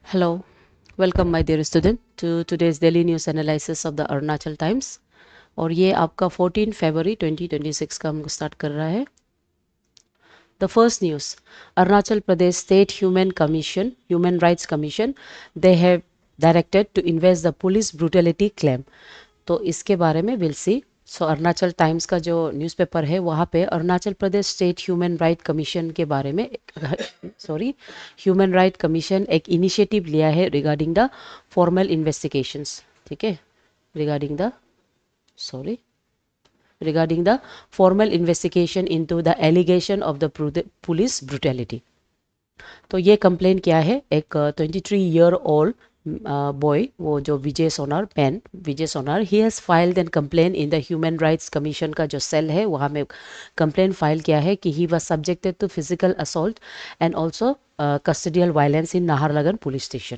Hello, welcome my dear student to today's daily news analysis of the Arunachal times. और ये आपका 14 फरवरी 2026 का हमको स्टार्ट कर रहा है। The first news, Arunachal Pradesh state human rights commission, they have directed to invest the police brutality claim. तो इसके बारे में will see. So Arunachal times का जो न्यूज़पेपर है वहाँ पे Arunachal Pradesh state human right commission के बारे में ह्यूमन राइट कमीशन एक इनिशिएटिव लिया है रिगार्डिंग द फॉर्मल इन्वेस्टिगेशंस। ठीक है, regarding the sorry regarding the formal investigation into the allegation of the police brutality। तो ये कंप्लेन क्या है, एक 23-year-old बॉय, वो जो Vijay Sonar, he has filed and complain in the human rights commission का जो सेल है वहाँ में कंप्लेन फाइल किया है कि he was subjected to physical assault and also custodial violence in Naharlagun police station.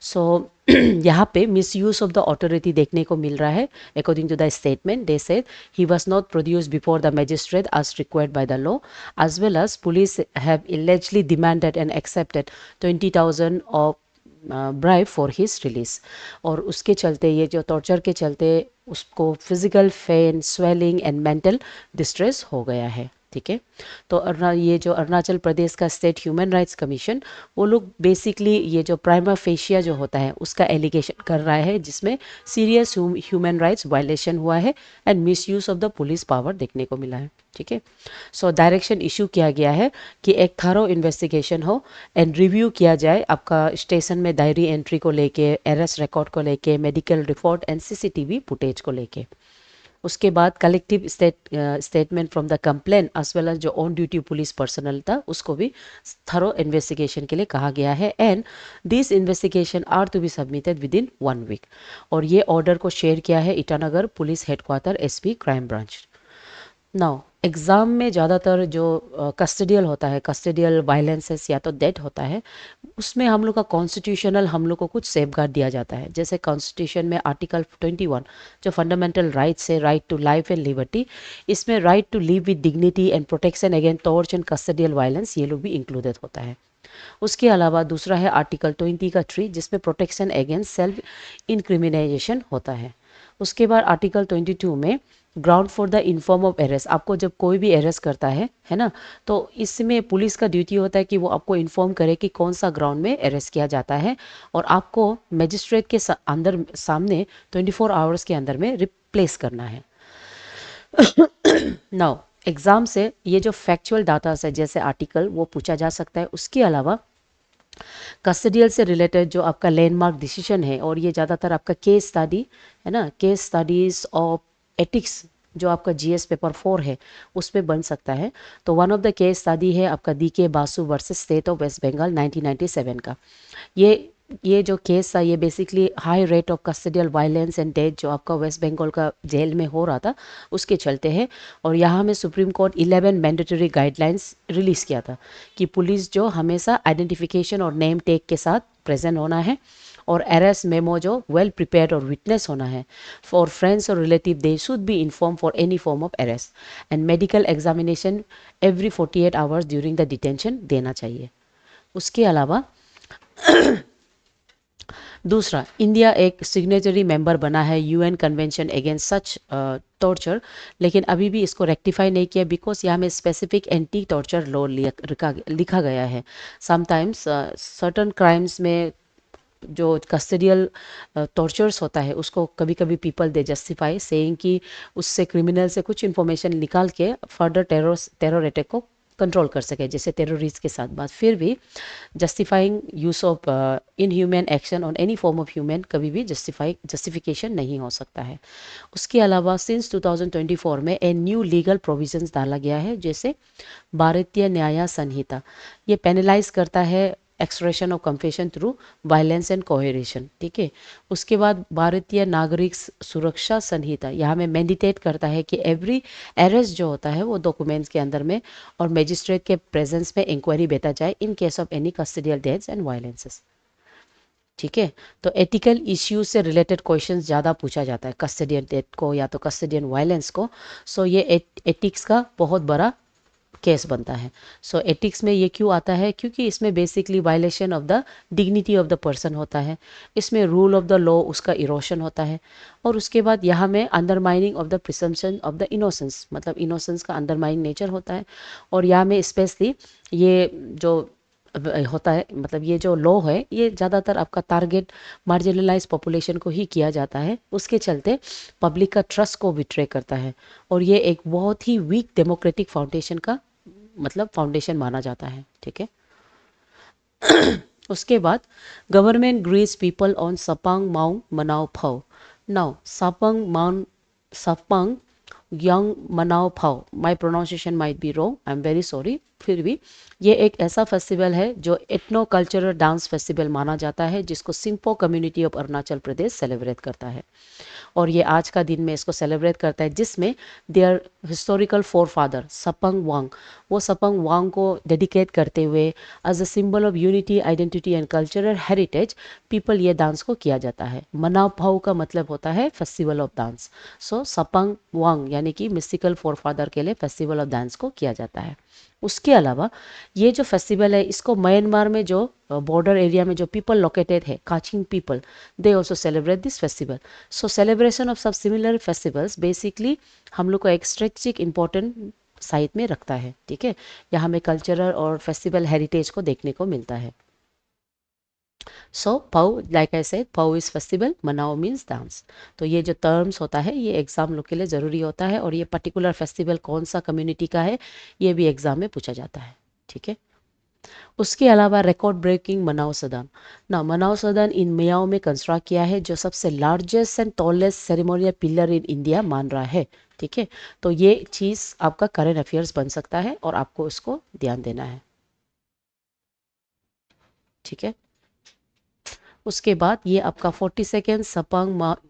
So यहाँ पे misuse of the authority देखने को मिल रहा है। According to the statement they said he was not produced before the magistrate as required by the law, as well as police have allegedly demanded and accepted 20,000 of bribe for his release. और उसके चलते, ये जो torture के चलते उसको physical pain, swelling and mental distress हो गया है। ठीक है, तो ये जो अरुणाचल प्रदेश का स्टेट ह्यूमन राइट्स कमीशन, वो लोग बेसिकली ये जो प्राइमा फेशिया जो होता है उसका एलिगेशन कर रहा है, जिसमें सीरियस ह्यूमन राइट्स वायलेशन हुआ है and miss use of the police power देखने को मिला है। ठीक है, सो डायरेक्शन इशू किया गया है कि एक थरो इन्वेस्टिगेशन हो एंड रिव्यू किया जाए आपका स्टेशन में डायरी एंट्री को लेके, अरेस्ट रिकॉर्ड को लेके, medical report and CCTV footage को लेके। उसके बाद collective statement from the complain as well as जो ऑन ड्यूटी पुलिस पर्सनल था उसको भी थरो इन्वेस्टिगेशन के लिए कहा गया है and this investigation are to be submitted within 1 week. और ये ऑर्डर को शेयर किया है Itanagar police headquarter SP crime branch. Now exam में ज़्यादातर जो कस्टडियल होता है, कस्टडियल वायलेंसेस या तो डेथ होता है, उसमें हम लोग का कॉन्स्टिट्यूशनल हम लोग को कुछ सेफगार्ड दिया जाता है। जैसे कॉन्स्टिट्यूशन में आर्टिकल 21 जो फंडामेंटल राइट्स है, right to life and liberty, इसमें right to live with dignity and protection against torture and custodial violence, ये लोग भी इंक्लूडेड होता है। उसके अलावा दूसरा है आर्टिकल 20 का 3 जिसमें प्रोटेक्शन अगेंस्ट सेल्फ इनक्रिमिनेशन होता है। उसके बाद आर्टिकल 22 में ground for the inform of arrest, आपको जब कोई भी अरेस्ट करता है ना, तो इसमें पुलिस का ड्यूटी होता है कि वो आपको इन्फॉर्म करे कि कौन सा ग्राउंड में अरेस्ट किया जाता है और आपको मजिस्ट्रेट के अंदर सामने 24 आवर्स के अंदर में रिप्लेस करना है। नाउ एग्जाम से ये जो फैक्चुअल डाटा है जैसे आर्टिकल वो पूछा जा सकता है। उसके अलावा कस्टडियल से रिलेटेड जो आपका लैंडमार्क डिसीजन है, और ये ज़्यादातर आपका केस स्टडी है ना, केस स्टडीज ऑफ एथिक्स जो आपका जीएस पेपर 4 है उस पर बन सकता है। तो one of the case study है आपका DK Basu versus state of West Bengal 1997 का। ये जो केस था ये basically high rate of custodial violence and death जो आपका वेस्ट बंगाल का जेल में हो रहा था उसके चलते हैं। और यहाँ में supreme court 11 mandatory guidelines release किया था कि पुलिस जो हमेशा आइडेंटिफिकेशन और नेम टैग के साथ प्रेजेंट होना है, और अरेस्ट मेमो जो वेल प्रिपेयर्ड और विटनेस होना है। फॉर फ्रेंड्स और relative they should be inform for any form of arrest and medical examination every 48 hours during the detention देना चाहिए। उसके अलावा दूसरा, इंडिया एक सिग्नेचरी मेंबर बना है यूएन कन्वेंशन अगेंस्ट सच टॉर्चर, लेकिन अभी भी इसको रेक्टिफाई नहीं किया बिकॉज यहाँ में स्पेसिफिक एंटी टॉर्चर लॉ लिखा गया है। समटाइम्स सर्टन क्राइम्स में जो कस्टडियल टॉर्चर्स होता है उसको कभी कभी पीपल दे जस्टिफाई सेइंग कि उससे क्रिमिनल से कुछ इन्फॉर्मेशन निकाल के फर्दर टेरर अटैक को कंट्रोल कर सके, जैसे टेररिस्ट के साथ बात। फिर भी justifying use of inhuman action on any form of human कभी भी जस्टिफिकेशन नहीं हो सकता है। उसके अलावा सिंस 2024 में ए न्यू लीगल प्रोविजंस डाला गया है, जैसे भारतीय न्याय संहिता, ये पेनलाइज करता है expression of confession through violence and coercion. ठीक है, उसके बाद भारतीय नागरिक सुरक्षा संहिता, यहाँ में मैंडेटेट करता है कि एवरी अरेस्ट जो होता है वो डॉक्यूमेंट्स के अंदर में और मजिस्ट्रेट के प्रेजेंस में इंक्वायरी बेटा जाए in case of any custodial deaths and violences. ठीक है, तो एथिकल इश्यूज से रिलेटेड क्वेश्चंस ज़्यादा पूछा जाता है कस्टडियन डेथ को या तो कस्टडियन वायलेंस को। सो ये एथिक्स का बहुत बड़ा केस बनता है। सो एथिक्स में ये क्यों आता है, क्योंकि इसमें basically violation of the dignity of the person होता है, इसमें रूल ऑफ द लॉ उसका इरोशन होता है, और उसके बाद यहाँ में undermining of the presumption of the innocence, मतलब इनोसेंस का अंडरमाइनिंग नेचर होता है। और यहाँ में स्पेशली ये जो होता है, मतलब ये जो लॉ है ये ज़्यादातर आपका टारगेट मार्जिनलाइज पॉपुलेशन को ही किया जाता है, उसके चलते पब्लिक का ट्रस्ट को बिट्रे करता है, और ये एक बहुत ही वीक डेमोक्रेटिक फाउंडेशन का मतलब फाउंडेशन माना जाता है। ठीक है, उसके बाद government greets people on Sapang Maung Manau Phao. Now Sapang Maung Sapang Yang Manau Phao, my pronunciation might be wrong, I am very sorry, फिर भी ये एक ऐसा फेस्टिवल है जो एथनो कल्चरल डांस फेस्टिवल माना जाता है, जिसको Singpho community of Arunachal Pradesh celebrate करता है। और ये आज का दिन में इसको सेलिब्रेट करता है, जिसमें their historical forefather Sapang Wang, वो सपंग वांग को डेडिकेट करते हुए as a symbol of unity, identity and cultural heritage people ये डांस को किया जाता है। मनाव भाव का मतलब होता है फेस्टिवल ऑफ डांस। सो सपंग वांग यानी कि मिस्टिकल फोर फादर के लिए फेस्टिवल ऑफ डांस को किया जाता है। उसके अलावा ये जो फेस्टिवल है इसको म्यांमार में जो बॉर्डर एरिया में जो पीपल लोकेटेड है, Kachin people, they also celebrate this festival. So celebration of सब सिमिलर फेस्टिवल्स बेसिकली हम लोग को एक स्ट्रेटेजिक इंपॉर्टेंट साइड में रखता है। ठीक है, यहाँ हमें कल्चरल और फेस्टिवल हेरिटेज को देखने को मिलता है। सो पाउ, लाइक आई सेड, पाउ इज फेस्टिवल, मनाओ मीन्स डांस। तो ये जो टर्म्स होता है ये एग्जाम लोग के लिए ज़रूरी होता है, और ये पर्टिकुलर फेस्टिवल कौन सा कम्युनिटी का है ये भी एग्जाम में पूछा जाता है। ठीक है, उसके अलावा रिकॉर्ड ब्रेकिंग मनाओ सदन। ना मनाओ सदन इन मियाओ में कंस्ट्रक्ट किया है, जो सबसे largest and tallest ceremonial pillar in India मान रहा है। ठीक है, तो ये चीज़ आपका करंट अफेयर्स बन सकता है और आपको इसको ध्यान देना है। ठीक है, उसके बाद ये आपका 42nd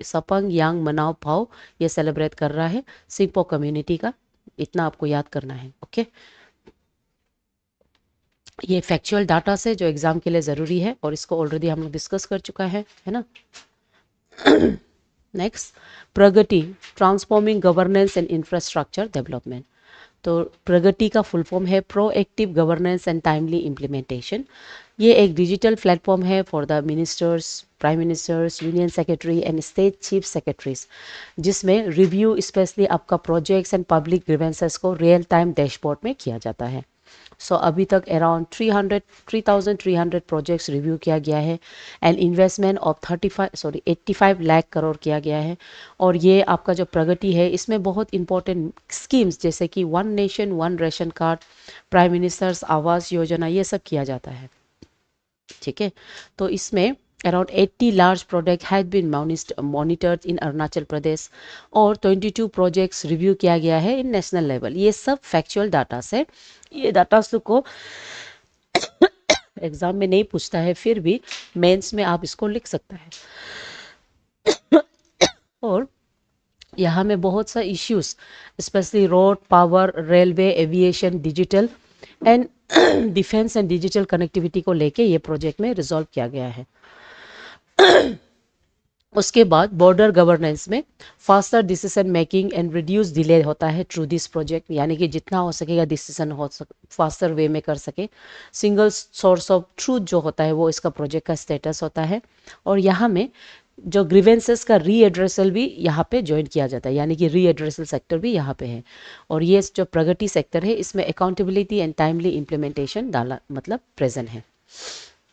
सपंग यांग मनाओ पाओ ये सेलिब्रेट कर रहा है सिंपो कम्युनिटी का, इतना आपको याद करना है। ओके, ये फैक्चुअल डाटा से जो एग्जाम के लिए ज़रूरी है, और इसको ऑलरेडी हम लोग डिस्कस कर चुका है ना। Next, Pragati, transforming governance and infrastructure development. तो प्रगति का फुल फॉर्म है proactive governance and timely implementation. ये एक डिजिटल प्लेटफॉर्म है for the ministers, prime ministers, union secretary and state chief secretaries, जिसमें रिव्यू स्पेशली आपका प्रोजेक्ट्स एंड पब्लिक ग्रीवेंसेस को real time dashboard में किया जाता है। सो अभी तक अराउंड 3,300 प्रोजेक्ट्स रिव्यू किया गया है, and investment of 85 lakh crore किया गया है। और ये आपका जो प्रगति है इसमें बहुत इंपॉर्टेंट स्कीम्स जैसे कि one nation one ration card, prime ministers Awas Yojana, ये सब किया जाता है। ठीक है, तो इसमें around 80 large project had been monitored in Arunachal Pradesh, और 22 प्रोजेक्ट्स रिव्यू किया गया है इन नेशनल लेवल। ये सब फैक्चुअल डाटा से, ये डाटा को एग्जाम में नहीं पूछता है, फिर भी मेंस में आप इसको लिख सकता है। और यहाँ में बहुत सा issues specially road, power, railway, aviation, digital and defence and digital connectivity को लेके ये प्रोजेक्ट में रिजॉल्व किया गया है। उसके बाद बॉर्डर गवर्नेंस में faster decision making and reduce delay होता है थ्रू दिस प्रोजेक्ट, यानी कि जितना हो सकेगा डिसीजन हो फास्टर वे में कर सके। सिंगल सोर्स ऑफ ट्रूथ जो होता है वो इसका प्रोजेक्ट का स्टेटस होता है। और यहाँ में जो ग्रीवेंसेस का रीएड्रेसल भी यहाँ पे ज्वाइन किया जाता है, यानी कि रीएड्रेसल सेक्टर भी यहाँ पे है। और ये जो प्रगति सेक्टर है इसमें अकाउंटेबिलिटी एंड टाइमली इम्प्लीमेंटेशन डाला मतलब प्रेजेंट है।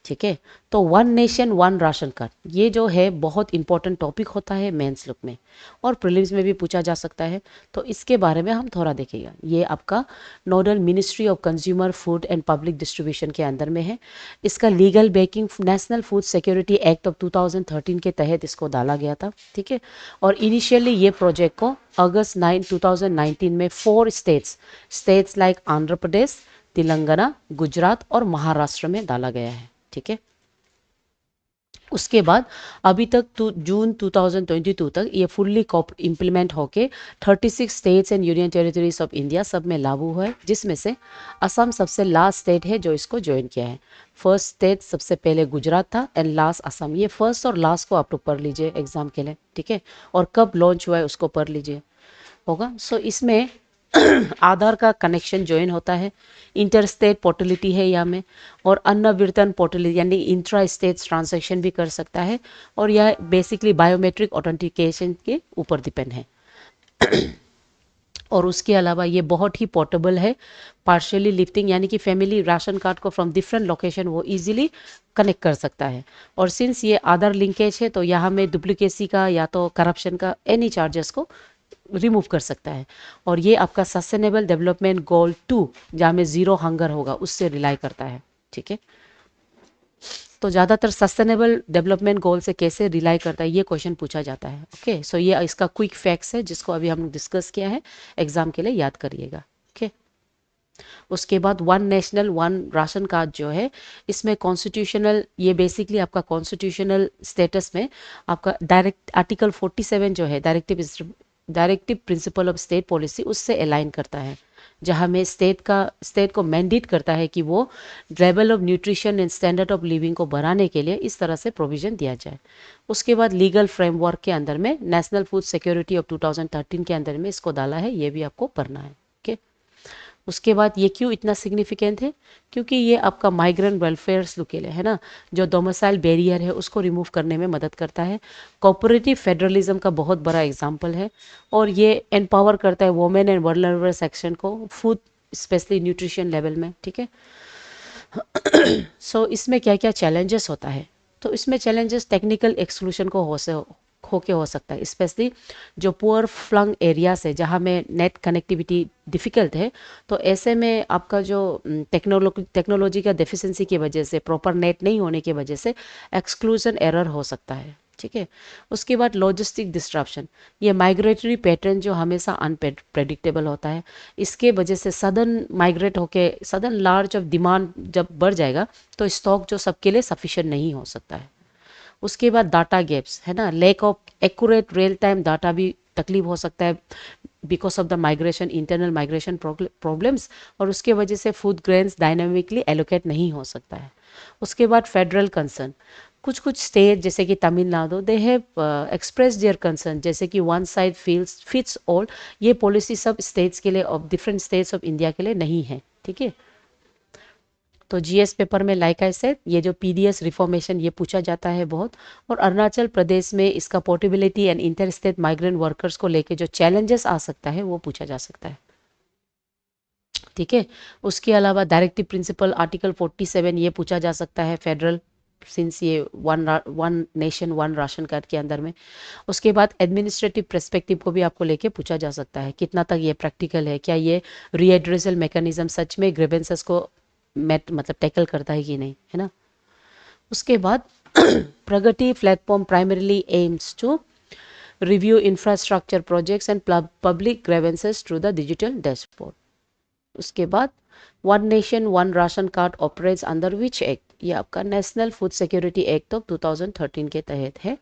ठीक है, तो one nation one ration card ये जो है बहुत इंपॉर्टेंट टॉपिक होता है मेंस लुक में, और प्रीलिम्स में भी पूछा जा सकता है, तो इसके बारे में हम थोड़ा देखेगा। ये आपका nodal ministry of consumer food and public distribution के अंदर में है। इसका legal baking national food security act of 2013 के तहत इसको डाला गया था। ठीक है, और इनिशियली ये प्रोजेक्ट को अगस्त 9 2019 में 4 स्टेट्स लाइक आंध्र प्रदेश, तेलंगाना, गुजरात और महाराष्ट्र में डाला गया है। ठीक है, उसके बाद अभी तक जून 2022 तक ये फुल्ली इम्प्लीमेंट होके 36 states and union territories of India सब में लागू हुआ है, जिसमें से असम सबसे लास्ट स्टेट है जो इसको ज्वाइन किया है। फर्स्ट स्टेट सबसे पहले गुजरात था एंड लास्ट असम। ये फर्स्ट और लास्ट को आप लोग पढ़ लीजिए एग्जाम के लिए। ठीक है, और कब लॉन्च हुआ है उसको पढ़ लीजिए होगा। सो इसमें आधार का कनेक्शन ज्वाइन होता है, इंटर स्टेट पोर्टलिटी है यहाँ में, और अन्नविर्तन पोर्टलिटी यानी इंट्रा स्टेट ट्रांजैक्शन भी कर सकता है, और यह बेसिकली बायोमेट्रिक ऑथेंटिकेशन के ऊपर डिपेंड है। और उसके अलावा ये बहुत ही पोर्टेबल है, पार्शियली लिफ्टिंग यानी कि फैमिली राशन कार्ड को फ्रॉम डिफरेंट लोकेशन वो इजीली कनेक्ट कर सकता है। और सिंस ये आधार लिंकेज है तो यहाँ में डुप्लीकेसी का या तो करप्शन का एनी चार्जेस को रिमूव कर सकता है। और ये आपका सस्टेनेबल डेवलपमेंट गोल 2 जहाँ में ज़ीरो हंगर होगा उससे रिलाई करता है। ठीक है, तो ज़्यादातर सस्टेनेबल डेवलपमेंट गोल से कैसे रिलाई करता है ये क्वेश्चन पूछा जाता है। ओके, सो ये इसका क्विक फैक्ट्स है जिसको अभी हमने डिस्कस किया है, एग्जाम के लिए याद करिएगा। ओके, उसके बाद one national one ration card जो है, इसमें कॉन्स्टिट्यूशनल, ये बेसिकली आपका कॉन्स्टिट्यूशनल स्टेटस में आपका डायरेक्ट आर्टिकल 47 जो है directive principle of state policy उससे अलाइन करता है, जहाँ में स्टेट को मैंडेट करता है कि वो level of nutrition and standard of living को बढ़ाने के लिए इस तरह से प्रोविजन दिया जाए। उसके बाद लीगल फ्रेमवर्क के अंदर में नेशनल फूड सिक्योरिटी ऑफ 2013 के अंदर में इसको डाला है, ये भी आपको पढ़ना है। ओके, उसके बाद ये क्यों इतना सिग्निफिकेंट है, क्योंकि ये आपका माइग्रेंट वेलफेयर के लिए है ना, जो डोमिसाइल बैरियर है उसको रिमूव करने में मदद करता है। कोऑपरेटिव फेडरलिज्म का बहुत बड़ा एग्जांपल है, और ये एम्पावर करता है वुमेन एंड वल्नरेबल सेक्शन को फूड स्पेशली न्यूट्रिशन लेवल में। ठीक है, सो इसमें क्या क्या चैलेंजेस होता है, तो इसमें चैलेंजेस टेक्निकल एक्सक्लूशन को होके हो सकता है, स्पेशली जो पुअर फ्लंग एरियाज है जहाँ में नेट कनेक्टिविटी डिफ़िकल्ट है, तो ऐसे में आपका जो टेक्नोलॉजी का डेफिशिएंसी की वजह से, प्रॉपर नेट नहीं होने की वजह से एक्सक्लूजन एरर हो सकता है। ठीक है, उसके बाद लॉजिस्टिक डिस्ट्रप्शन, ये माइग्रेटरी पैटर्न जो हमेशा अनप्रेडिक्टेबल होता है, इसके वजह से सडन माइग्रेट होके सडन लार्ज ऑफ डिमांड जब बढ़ जाएगा तो स्टॉक जो सबके लिए सफिशिएंट नहीं हो सकता है। उसके बाद डाटा गैप्स है ना, lack of accurate real time data भी तकलीफ हो सकता है because of the migration, internal migration problems, और उसके वजह से फूड ग्रेन्स डायनामिकली एलोकेट नहीं हो सकता है। उसके बाद फेडरल कंसर्न, कुछ कुछ स्टेट जैसे कि Tamil Nadu they have express their concern, जैसे कि वन साइड फिट्स ऑल, ये पॉलिसी सब स्टेट्स के लिए of different states of India के लिए नहीं है। ठीक है, तो जीएस पेपर में लाइक आई सेड ये जो पीडीएस रिफॉर्मेशन ये पूछा जाता है बहुत, और अरुणाचल प्रदेश में इसका portability and inter state migrant workers को लेके जो चैलेंजेस आ सकता है वो पूछा जा सकता है। ठीक है, उसके अलावा डायरेक्टिव प्रिंसिपल आर्टिकल 47 ये पूछा जा सकता है फेडरल, सिंस ये one nation one ration card के अंदर में। उसके बाद एडमिनिस्ट्रेटिव पर्सपेक्टिव को भी आपको लेके पूछा जा सकता है, कितना तक ये प्रैक्टिकल है, क्या ये रीएड्रेसल मैकेनिज्म सच में ग्रीवेंसेस को मतलब टैकल करता है कि नहीं, है ना। उसके बाद Pragati platform primarily aims to review infrastructure projects and public grievances through the digital dashboard. उसके बाद one nation one ration card operates under which act, ये आपका national food security act of 2013 के तहत है।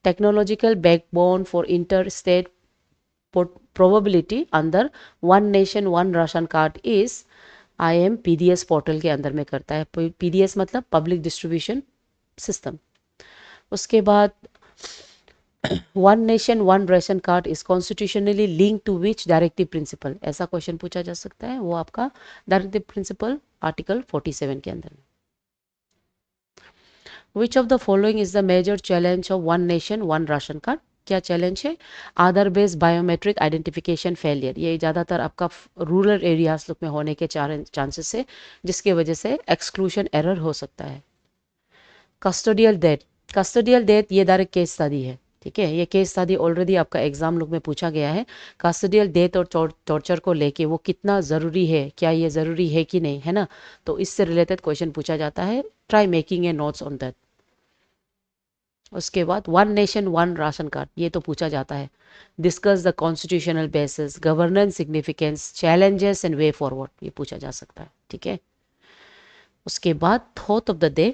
Technological backbone for inter state probability under one nation one ration card is IM PDS portal के अंदर में करता है। PDS मतलब पब्लिक डिस्ट्रीब्यूशन सिस्टम। उसके बाद one nation one ration card is constitutionally link to which directive principle, ऐसा question पूछा जा सकता है, वो आपका डायरेक्टिव प्रिंसिपल आर्टिकल 47 के अंदर में। Which of the following is the major challenge of one nation one ration card, क्या चैलेंज है, Aadhaar based biometric identification failure, ये ज़्यादातर आपका रूरल एरियाज में होने के चांसेस है जिसके वजह से एक्सक्लूशन एरर हो सकता है। कस्टोडियल डेथ ये डायरेक्ट केस स्टडी है। ठीक है, ये केस स्टडी ऑलरेडी आपका एग्जाम लोग में पूछा गया है। कस्टोडियल डेथ और टॉर्चर को लेके वो कितना ज़रूरी है, क्या ये ज़रूरी है कि नहीं, है ना, तो इससे रिलेटेड क्वेश्चन पूछा जाता है। Try making a notes on that. उसके बाद one nation one ration card ये तो पूछा जाता है। Discuss the constitutional basis, governance significance, challenges and way forward, ये पूछा जा सकता है। ठीक है, उसके बाद thought of the day,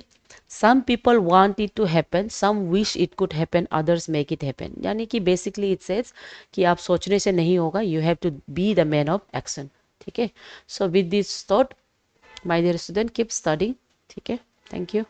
some people want it to happen, some wish it could happen, others make it happen, यानी कि बेसिकली इट सेज कि आप सोचने से नहीं होगा, you have to be the man of action. ठीक है, so with this thought my dear student keep studying. ठीक है, थैंक यू।